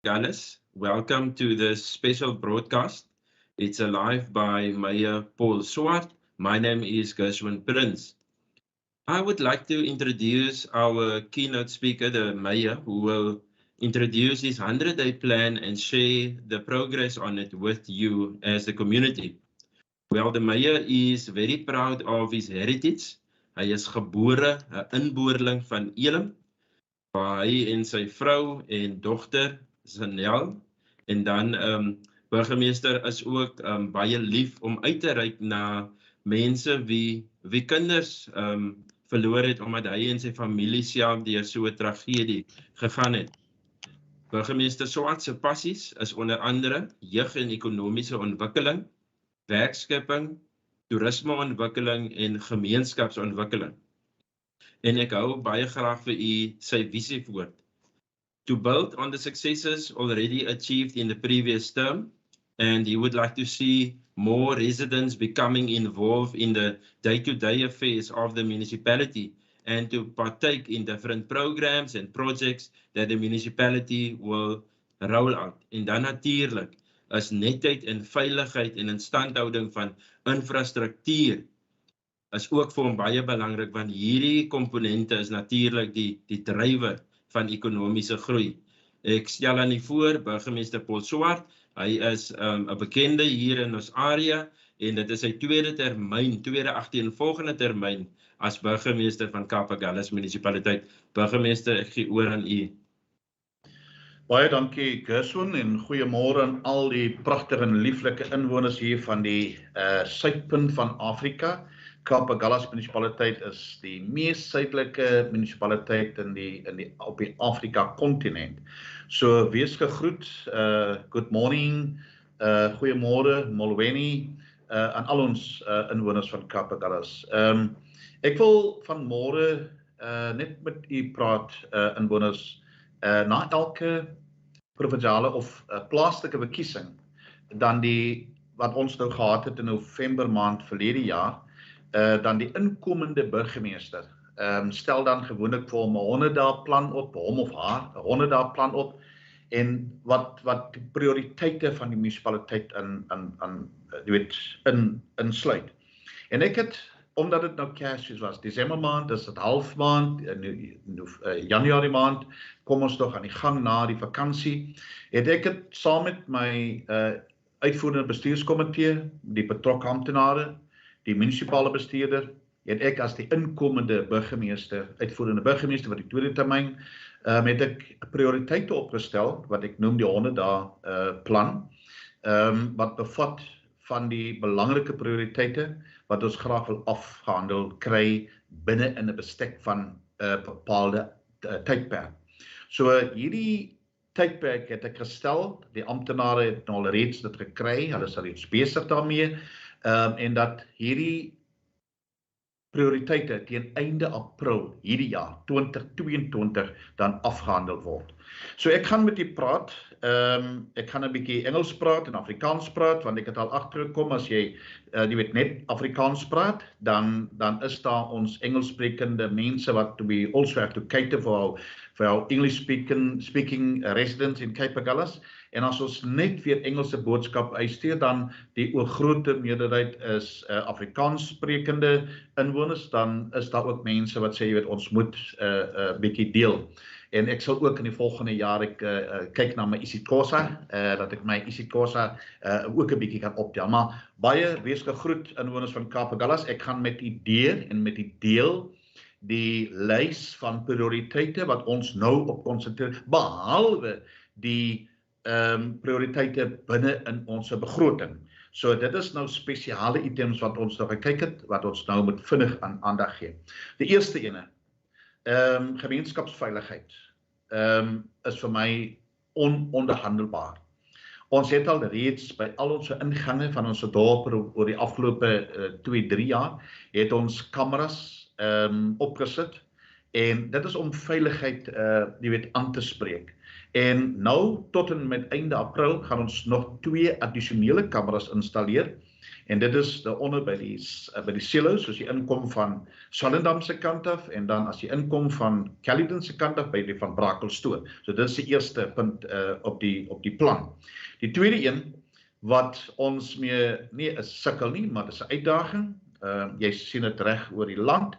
Gallus. Welcome to this special broadcast. It's a live by Mayor Paul Swart. My name is Gershwin Prince. I would like to introduce our keynote speaker, the Mayor, who will introduce his 100-day plan and share the progress on it with you as the community. Well, the Mayor is very proud of his heritage. Hy is gebore, 'n inboorling van Elim, waar hy en sy vrou en dogter Zanel en dan burgemeester is ook baie lief om uit te reik na mense wie kinders verloor het omdat hy en sy familie self deur so 'n tragedie gegaan het. Burgemeester Swart se passies is onder andere jeug- en ekonomiese ontwikkeling, werkskepping, toerismeontwikkeling en gemeenskapsontwikkeling. En ek hou baie graag vir u sy visie voor. To build on the successes already achieved in the previous term, and he would like to see more residents becoming involved in the day-to-day affairs of the municipality and to partake in different programs and projects that the municipality will roll out. En dan natuurlik is netheid en veiligheid en instandhouding van infrastruktuur is ook vir hom baie belangrik, want hierdie komponente is natuurlik die drywer van ekonomiese groei. Ek stel aan u voor, burgemeester Paul Swart. Hy is 'n bekende hier in ons area en dit is sy tweede agtereenvolgende termyn as burgemeester van Kaapagallus munisipaliteit. Burgemeester, ek gee oor aan u. Baie dankie Gershwin en goeiemôre aan al die pragtige en lieflike inwoners hier van die suidpunt van Afrika. Kaapagallus munisipaliteit is die mees suidelike munisipaliteit op die Afrika kontinent. So wees gegroet, good morning, goeiemôre, molweni aan al ons inwoners van Kaapagallus. Ek wil vanmôre net met u praat, inwoners, na elke provinsiale of plaaslike verkiesing, dan wat ons nou gehad het in November maand verlede jaar, dan die inkomende burgemeester stel dan gewoonlik vir hom 'n 100-dae plan op, hom of haar 'n 100-dae plan op, en wat die prioriteite van die munisipaliteit insluit. En ek het, omdat dit nou Kersfees was, Desember maand, is dit half maand, Januarie maand, kom ons nog aan die gang na die vakansie, het ek het saam met my uitvoerende bestuurskomitee, die betrokke amptenare, die munisipale bestuurder, het ek as die inkomende burgemeester, uitvoerende burgemeester wat die tweede termyn, het ek prioriteite opgestel, wat ek noem die 100-dae plan, wat bevat van die belangrike prioriteite, wat ons graag wil afgehandel kry binne in 'n bestek van 'n bepaalde tydperk. So hierdie tydperk het ek gestel, die amptenare het al reeds dit gekry, hulle is al reeds besig daarmee, en dat hierdie prioriteite teen einde April hierdie jaar 2022 dan afgehandel word. So ek gaan met u praat, ek gaan 'n bietjie Engels praat en Afrikaans praat, want ek het al agtergekom as jy weet net Afrikaans praat, dan is daar ons Engelssprekende mense wat we also have to cater for our English speaking residents in Kaapagallus. En as ons net weer Engelse boodskap uitstuur, dan die oorgrote meerderheid is Afrikaans sprekende inwoners, dan is daar ook mense wat sê, jy weet, ons moet bietjie deel. En ek sal ook in die volgende jaar kyk na my isiXhosa, dat ek my isiXhosa ook 'n bietjie kan optel. Maar baie wees gegroet inwoners van Kaapagallus. Ek gaan met u deel die lys van prioriteite wat ons nou op konsentreer, behalwe die prioriteite binne in ons begroting. So dit is nou spesiale items wat ons nou gekyk het, wat ons nou moet vinnig aan aandag gee. Die eerste ene, gemeenskapsveiligheid, is vir my ononderhandelbaar. Ons het al reeds by al ons ingange van ons dorp oor die afgelope 2-3 jaar, het ons kameras opgesit, en dit is om veiligheid aan te spreek. En nou tot en met einde April gaan ons nog 2 addisionele kameras installeer, En dit is daaronder by die silo's, soos jy inkom van Swellendam se kant af, en dan as jy inkom van Caledon se kant af, by die van Brakelstoot. So dit is die eerste punt op die plan. Die tweede een, wat ons mee, nie is sukkel nie, maar dit is 'n uitdaging, jy sien dit reg oor die land,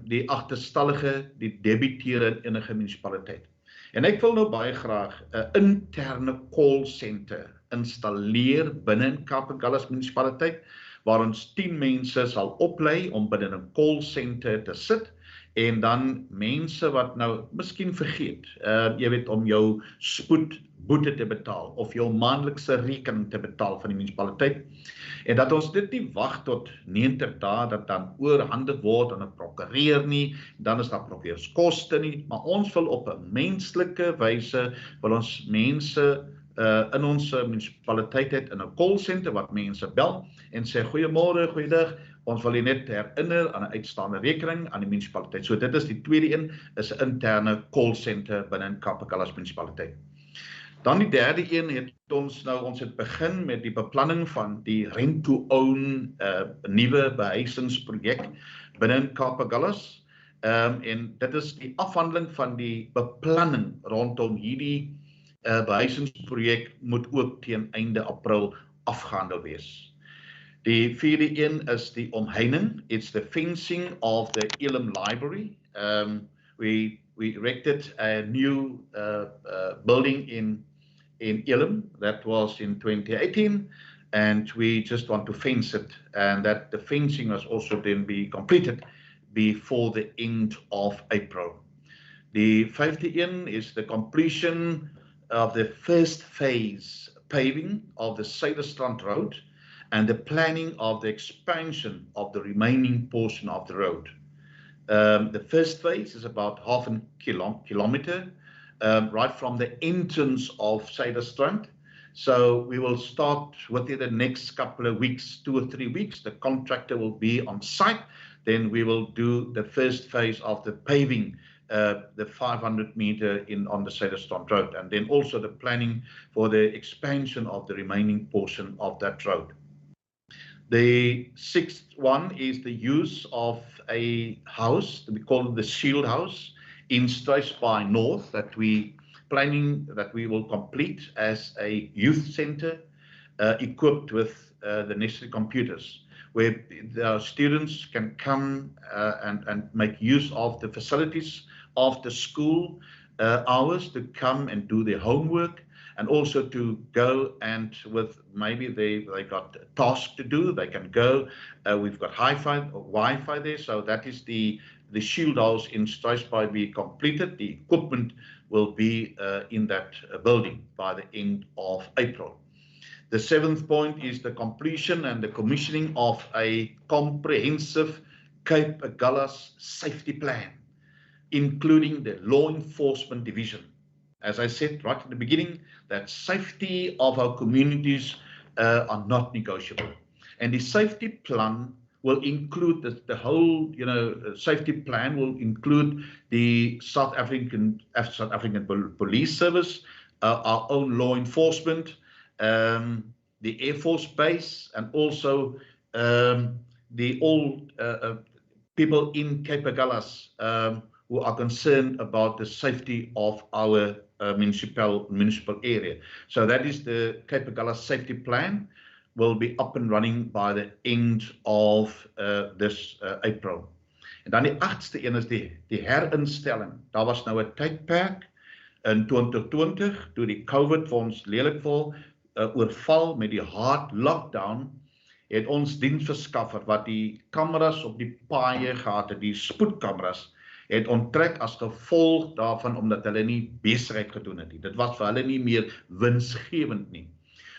die agterstallige, die debiteur in enige munisipaliteit. En ek wil nou baie graag 'n interne call center installeer binne in Kaap-en-Gallas munisipaliteit, waar ons 10 mense sal oplei om binne 'n call center te sit, en dan mense wat nou miskien vergeet, jy weet, om jou spoedboete te betaal, of jou maandelikse rekening te betaal van die munisipaliteit, en dat ons dit nie wag tot 90 dae, dat dan oorhandig word aan 'n prokureur nie, dan is daar prokureurskoste nie, maar ons wil op 'n menslike wyse, wil ons mense in ons munisipaliteit het in 'n call center wat mense bel en sê goeiemôre, goeiedag, ons wil net herinner aan 'n uitstaande rekening aan die munisipaliteit. So dit is die tweede een, is 'n interne call center binne in Kaap-en-Gallas munisipaliteit. Dan die derde een het ons het begin met die beplanning van die rent-to-own nuwe behuisingsprojek binne in Kaap-en-Gallas. En dit is die afhandeling van die beplanning rondom hierdie behuisingsprojek moet ook teen einde April afgehandel wees. Die vierde een is die omheining. It's the fencing of the Elim Library. We erected a new building in Elim. That was in 2018, and we just want to fence it, and that the fencing must also then be completed before the end of April. The fifth one is the completion of the first phase paving of the Suiderstrand Road and the planning of the expansion of the remaining portion of the road. The first phase is about half a kilometer, right from the entrance of Suiderstrand. So we will start within the next couple of weeks, 2 or 3 weeks. The contractor will be on site. Then we will do the first phase of the paving, the 500 meter on the Suiderstrand Road, and then also the planning for the expansion of the remaining portion of that road. The sixth one is the use of a house, we call it the Shield House, in Struisbaai North, that we will complete as a youth center equipped with the necessary computers, where the students can come and make use of the facilities of the school hours to come and do their homework, and also to go and with maybe they got tasks to do, they can go. We've got Wi-Fi there, so that is the Shield House in Struisbaai be completed. The equipment will be in that building by the end of April. The seventh point is the completion and the commissioning of a comprehensive Cape-Agulhas safety plan, including the law enforcement division. As I said right at the beginning, that safety of our communities are not negotiable. And the safety plan will include the whole, safety plan will include the South African Police Service, our own law enforcement, the Air Force Base, and also all people in Cape-Agulhas who are concerned about the safety of our municipal area. So that is the Cape-Agulhas safety plan, will be up and running by the end of this April. En dan die 8ste een is die herinstelling. Daar was nou 'n tydperk in 2020 toe die COVID vir ons lelik oorval met die hard lockdown, het ons diensverskaffer wat die kameras op die paaie gehad het, die spoedkameras, het onttrek as gevolg daarvan omdat hulle nie besigheid gedoen het nie. Dit was vir hulle nie meer winsgewend nie.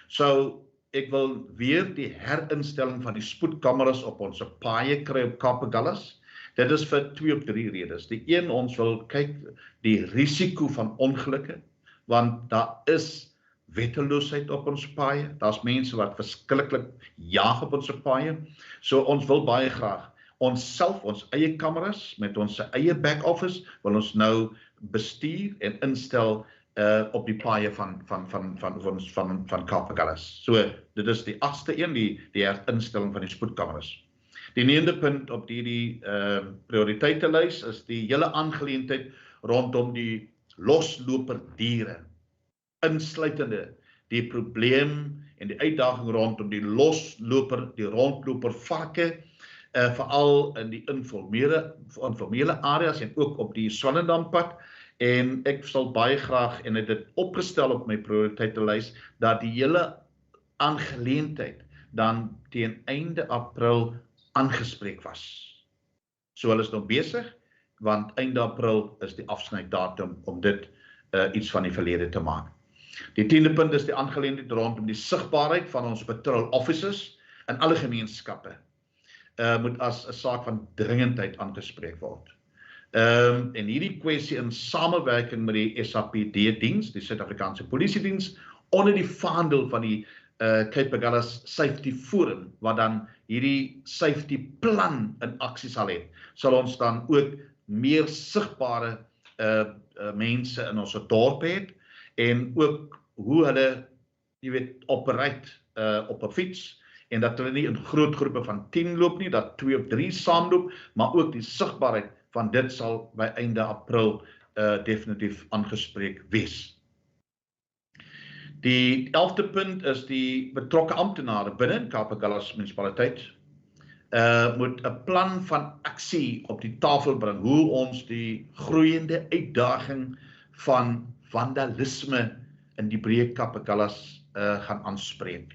So ek wil weer die herinstelling van die spoedkameras op ons paaie kry op Kaap-en-Galhas. Dit is vir 2 of 3 redes. Die een, ons wil kyk die risiko van ongelukke, want daar is wetteloosheid op ons paaie. Daar's mense wat verskriklik jaag op ons paaie. So ons wil baie graag ons eie kameras met ons eie back office wil ons nou bestuur en instel op die paaie van Kaapagullis. So dit is die 8ste een, die herinstelling van die spoedkameras. Die 9de punt op die prioriteitenlys is die hele aangeleentheid rondom die losloper diere, insluitende die probleem en die uitdaging rondom die losloper, die rondloper varke, veral in die informele areas en ook op die Swellendampad. En ek sal baie graag, en het dit opgestel op my prioriteitenlys, dat die hele aangeleentheid dan teen einde April aangespreek was. So hulle is nog besig, want einde April is die afsnydatum om dit iets van die verlede te maak. Die 10de punt is die aangeleentheid rondom die sigbaarheid van ons patrol officers in alle gemeenskappe. Moet as 'n saak van dringendheid aangespreek word. En hierdie kwessie in samewerking met die SAPD-diens, die Suid-Afrikaanse Polisiediens, onder die vaandel van die Kaapagullis Safety Forum, wat dan hierdie safety plan in aksie sal hê, sal ons dan ook meer sigbare mense in ons dorp het, en ook hoe hulle, jy weet, operate op 'n fiets, en dat hulle nie in groot groepe van 10 loop nie, dat 2 of 3 saamloop, maar ook die sigbaarheid van dit sal by einde April definitief aangespreek wees. Die 11de punt is die betrokke amptenare binne Kaapagullis munisipaliteit moet 'n plan van aksie op die tafel bring, hoe ons die groeiende uitdaging van vandalisme in die breë Kaapagullis gaan aanspreek.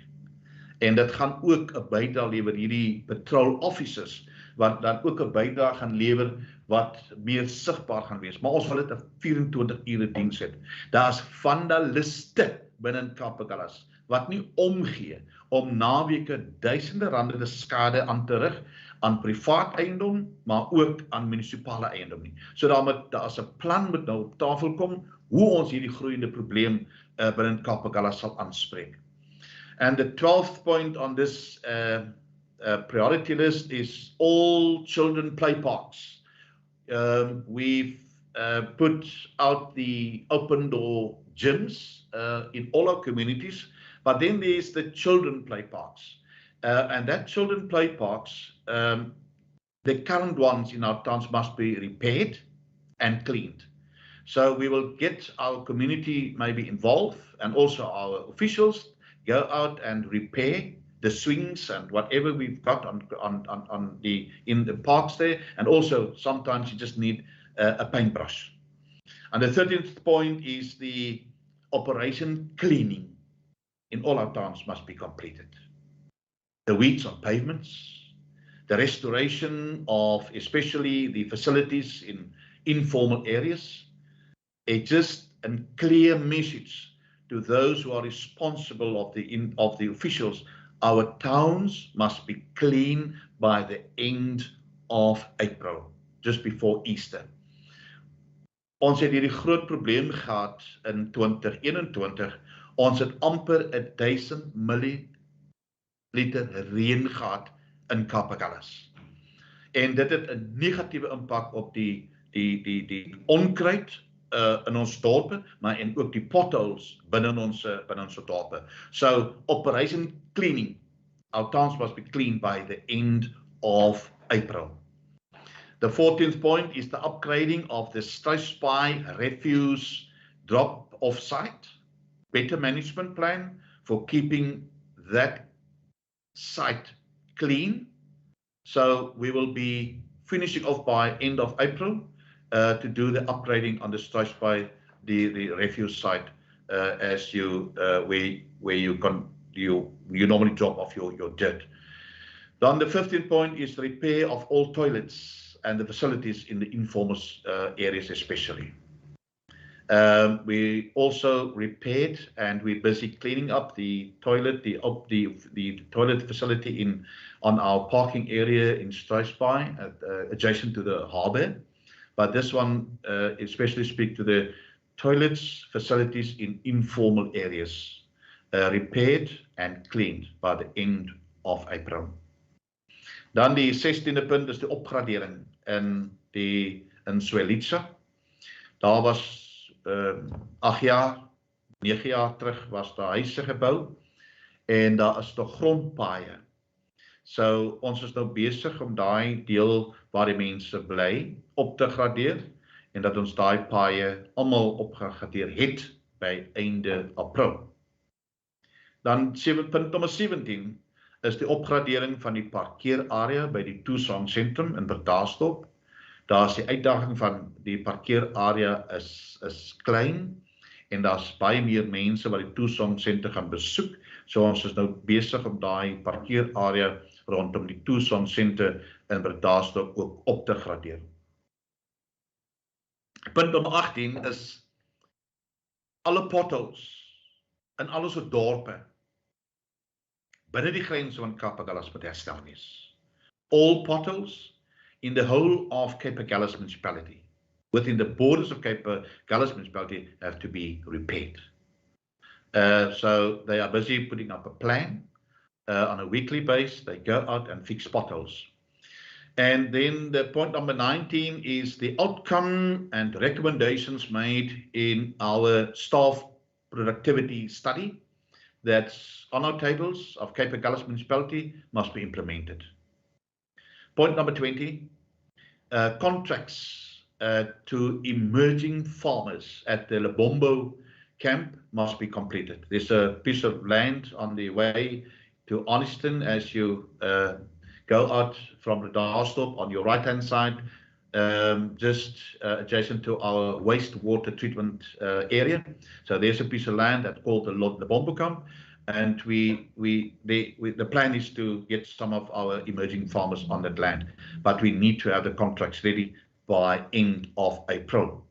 En dit gaan ook 'n bydrae lewer, hierdie patrol officers, wat dan ook 'n bydrae gaan lewer wat meer sigbaar gaan wees. Maar ons wil dit 'n 24 ure diens hê. Daar's vandaliste binne Kaapagullis wat nie omgee om naweke duisende rande te skade aan te rig aan privaat eiendom, maar ook aan munisipale eiendom nie. So daar's 'n plan moet nou op tafel kom hoe ons hierdie groeiende probleem binne Kaapagullis sal aanspreek. And the 12th point on this priority list is all children play parks. We've put out the open door gyms in all our communities, but then there's the children play parks. And that children play parks, the current ones in our towns must be repaired and cleaned. So we will get our community maybe involved, and also our officials go out and repair the swings and whatever we've got in the parks there, and also sometimes you just need a paintbrush. And the 13th point is the operation cleaning in all our towns must be completed. The weeds on pavements, the restoration of especially the facilities in informal areas, just a clear message to those who are responsible of the officials. Our towns must be clean by the end of April, just before Easter. Ons het hierdie groot probleem gehad in 2021. Ons het amper 1000 milliliter reën gehad in Kaapagullis. En dit het 'n negatiewe impak op die onkruid in ons dorpe, maar en ook die potholes binne ons dorpe. So operation cleaning, our towns must be clean by the end of April. The 14th point is the upgrading of the Struisbaai refuse drop-off site, better management plan for keeping that site clean. So we will be finishing off by end of April to do the upgrading on the Struisbaai, the refuse site, as you where you normally drop off your dirt. Then the 15th point is repair of all toilets and the facilities in the informal areas especially. We also repaired and we're busy cleaning up the toilet, the toilet facility on our parking area in Struisbaai, adjacent to the harbour. But this one especially speak to the toilets facilities in informal areas, repaired and cleaned by the end of April. Dan die 16de punt is die opgradering in Swelitsa. Daar was 8 jaar, 9 jaar terug was daar huise gebou en daar is nog grondpaaie. So ons is nou besig om daai deel waar die mense bly op te gradeer en dat ons daai paaie almal opgegradeer het by einde April. Dan punt nommer 17 is die opgradering van die parkeerarea by die toesang sentrum in Bredasdorp. Daar is die uitdaging van die parkeerarea is klein en daar's baie meer mense wat die toesang sentrum gaan besoek. So ons is nou besig om daai parkeerarea rondom die toesang sentrum in Bredasdorp ook op te gradeer. Punt nommer 18 is alle potholes in alle soort dorpe binne die grense van Kaapagullas moet herstel wees. All potholes in the whole of Kaapagullas municipality, within the borders of Kaapagullas municipality, have to be repaired. So they are busy putting up a plan on a weekly basis. They go out and fix potholes. And then the point number 19 is the outcome and recommendations made in our staff productivity study that's on our tables of Kaapagullas municipality must be implemented. Point number 20, contracts to emerging farmers at the Lebombo camp must be completed. There's a piece of land on the way to Arniston as you go out from the Bredasdorp on your right-hand side, just adjacent to our wastewater treatment area. So there's a piece of land that's called the Lebombo camp, and the plan is to get some of our emerging farmers on that land, but we need to have the contracts ready by end of April.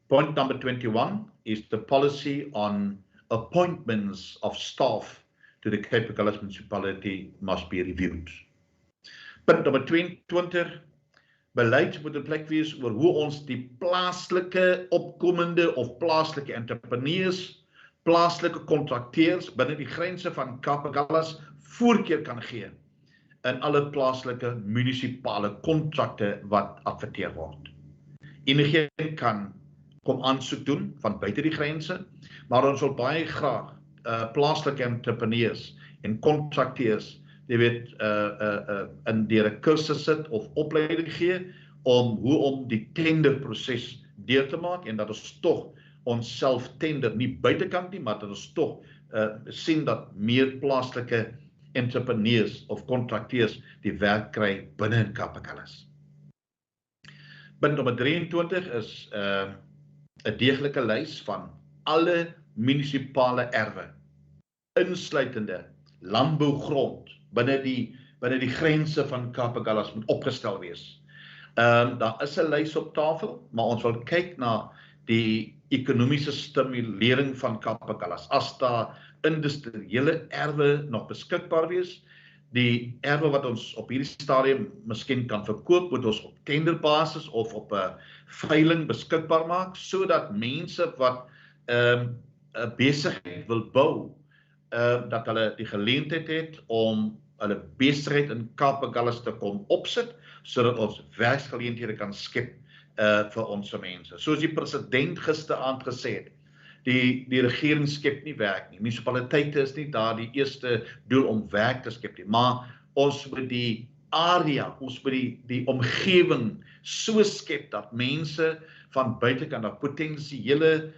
Point number 21 is the policy on appointments of staff to the Kaapagullas municipality must be reviewed. Punt nummer 22, beleid moet in plek wees oor hoe ons die plaaslike opkomende of plaaslike entrepreneurs, plaaslike kontrakteurs binne die grense van Kaapagullas voorkeur kan gee in alle plaaslike munisipale kontrakte wat adverteer word. Enigeen kan kom aansoek doen van buite die grense, maar ons wil baie graag plaaslike entrepreneurs en kontrakteurs jy weet, in deur 'n kursus sit of opleiding gee om hoe om die tenderproses deur te maak en dat ons tog onsself tender, nie buitekant nie, maar dat ons tog sien dat meer plaaslike entrepreneurs of kontrakteurs die werk kry binne in Kaapagullas. Punt nommer 23 is 'n deeglike lys van alle munisipale erwe, insluitende landbougrond binne die grense van Kaapagullas moet opgestel wees. Daar is 'n lys op tafel, maar ons wil kyk na die ekonomiese stimulering van Kaapagullas. As daar industriële erwe nog beskikbaar wees, die erwe wat ons op hierdie stadium miskien kan verkoop, moet ons op tenderbasis of op 'n veiling beskikbaar maak, sodat mense wat 'n besigheid wil bou, dat hulle die geleentheid het om hulle besigheid in Kaapagullas te kom opsit, sodat ons werksgeleenthede kan skep vir ons mense. Soos die president gisteraand gesê het, die regering skep nie werk nie. Munisipaliteite is nie daar die eerste doel om werk te skep nie, maar ons moet die area, ons moet die omgewing so skep dat mense van buitekant, dat potensiële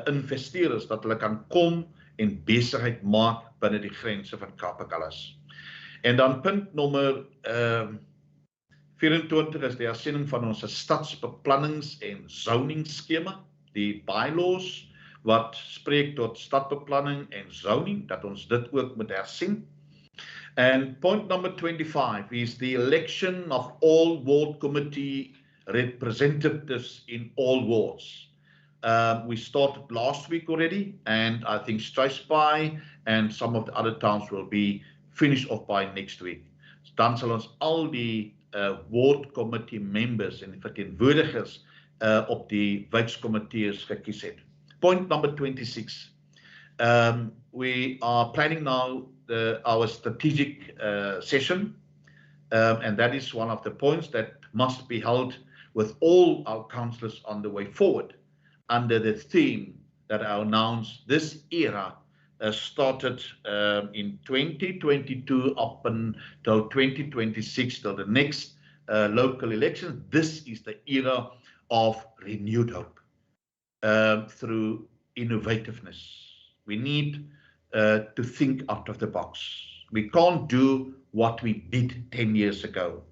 investeerders, dat hulle kan kom en besigheid maak binne die grense van Kaapagullas. En dan punt nommer 24 is die hersiening van ons stadsbeplannings- en zoningsskema, die bylaws wat spreek tot stadbeplanning en zoning, dat ons dit ook moet hersien. And point number 25 is the election of all ward committee representatives in all wards. We started last week already, and I think Struisbaai and some of the other towns will be finished off by next week. Dan sal ons al die ward committee members en verteenwoordigers op die wijkkomitees gekies het. Point number 26. We are planning now our strategic session, and that is one of the points that must be held with all our councillors on the way forward. under the theme that I announced. This era started in 2022 up until 2026, till the next local elections. This is the era of renewed hope through innovativeness. We need to think out of the box. We can't do what we did 10 years ago.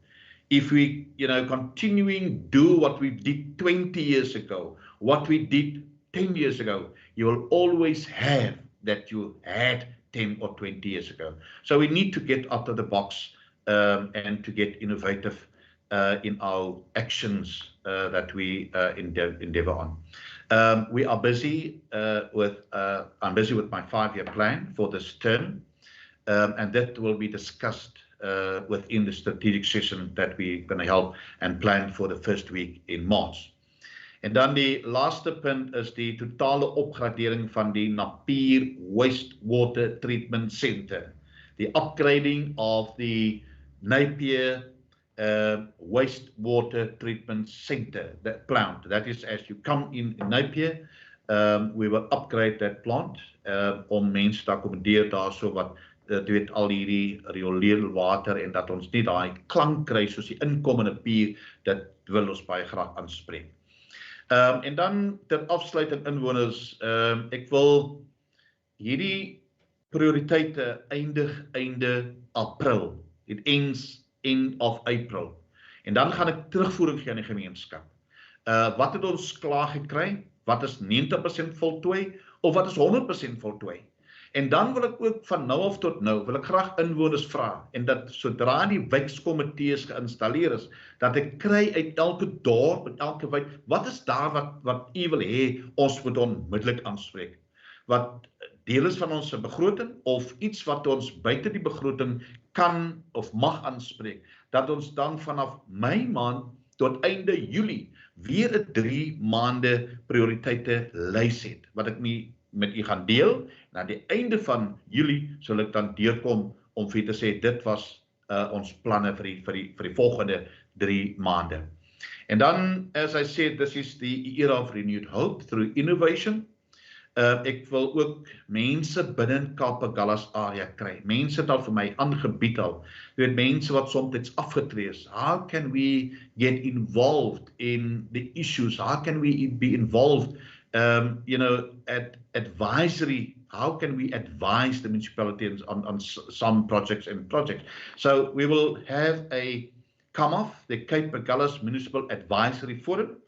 If we, continuing do what we did 20 years ago, what we did 10 years ago, you will always have that you had 10 or 20 years ago. So we need to get out of the box and to get innovative in our actions that we endeavor on. We are busy I'm busy with my 5-year plan for this term, and that will be discussed within the strategic session that we're going to help and plan for the first week in March. En dan die laaste punt is die totale opgradering van die Napier Wastewater Treatment Center. The upgrading of the Napier Wastewater Treatment Center, that plant. That is, as you come in Napier, we will upgrade that plant om mense te akkommodeer daar so wat weet al hierdie rioolwater en dat ons nie daai klank kry soos die inkomende pier, dit wil ons baie graag aanspreek. En dan ter afsluiting inwoners, ek wil hierdie prioriteite eindig einde April. It ends end of April. En dan gaan ek terugvoering gee aan die gemeenskap. Wat het ons klaar gekry? Wat is 90% voltooi? Of wat is 100% voltooi? En dan wil ek ook van nou af tot nou, wil ek graag inwoners vra, en dat sodra die wijkskomitees geïnstalleer is, dat ek kry uit elke dorp, uit elke wijk, wat is daar wat u wil hê, ons moet onmiddellik aanspreek? Wat deel is van ons begroting, of iets wat ons buiten die begroting kan of mag aanspreek, dat ons dan vanaf Mei maand tot einde Julie weer 'n 3 maande prioriteite lys het, wat ek met u gaan deel, en aan die einde van Julie sal ek dan deurkom om vir u te sê, dit was ons planne vir die volgende 3 maande. En dan, as I said, this is the era of renewed hope through innovation. Ek wil ook mense binne Kapagallas area kry. Mense het al vir my aangebied al. Jy weet, mense wat soms afgetree is. How can we get involved in the issues? How can we be involved at advisory? How can we advise the municipalities on some projects? So we will have a come-off, the Kapagallas Municipal Advisory Forum.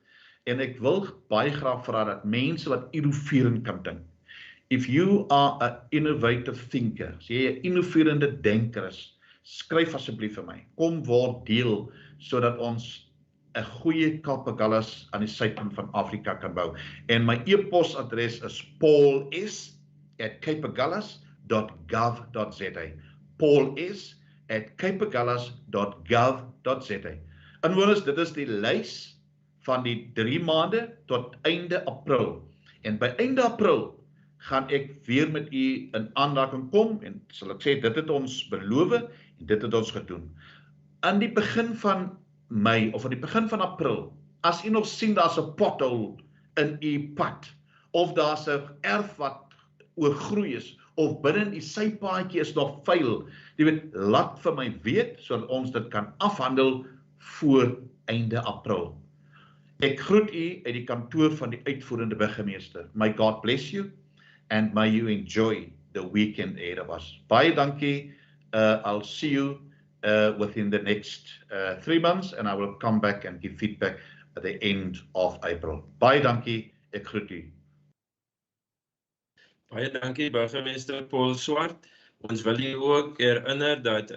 En ek wil baie graag vra dat mense wat innoverend kan dink. If you are an innovative thinker, as jy 'n innoverende denker is, skryf asseblief vir my. Kom word deel, sodat ons 'n goeie Kapagallas aan die suidpunt van Afrika kan bou. En my e-posadres is pauls@kapagallas.gov.za. pauls@kapagallas.gov.za. Inwoners, dit is die lys van die 3 maande tot einde April. En by einde April gaan ek weer met u in aanraking kom en sal ek sê, dit het ons beloof en dit het ons gedoen. Aan die begin van Mei of aan die begin van April, as u nog sien daar's 'n pothole in u pad, of daar's 'n erf wat oorgroei is, of binne u sypaadjie is nog vuil, jy weet, laat vir my weet, sodat ons dit kan afhandel voor einde April. Ek groet u uit die kantoor van die uitvoerende burgemeester. May God bless you and may you enjoy the weekend ahead of us. Baie dankie. I'll see you within the next 3 months and I will come back and give feedback at the end of April. Baie dankie. Ek groet u. Baie dankie burgemeester Paul Swart. Ons wil u ook herinner dat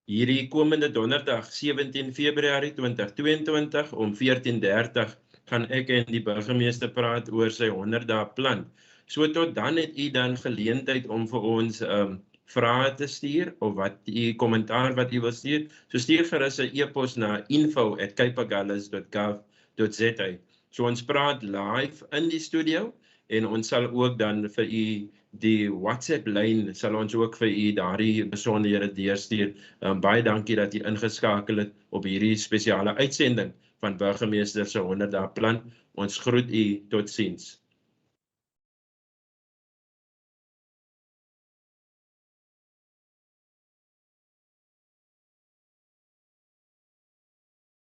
hierdie komende donderdag 17 Februarie 2022 om 14:30 gaan ek en die burgemeester praat oor sy 100 dae plan. So tot dan het u dan geleentheid om vir ons vrae te stuur of wat u kommentaar wat u wil stuur. So stuur gerus 'n e-pos na info@kapagallas.gov.za. So ons praat live in die studio en ons sal ook dan vir u die WhatsApp lyn sal ons ook vir u daardie besonderhede deurstuur. Baie dankie dat u ingeskakel het op hierdie spesiale uitsending van burgemeester se 100 dae plan. Ons groet u, totsiens.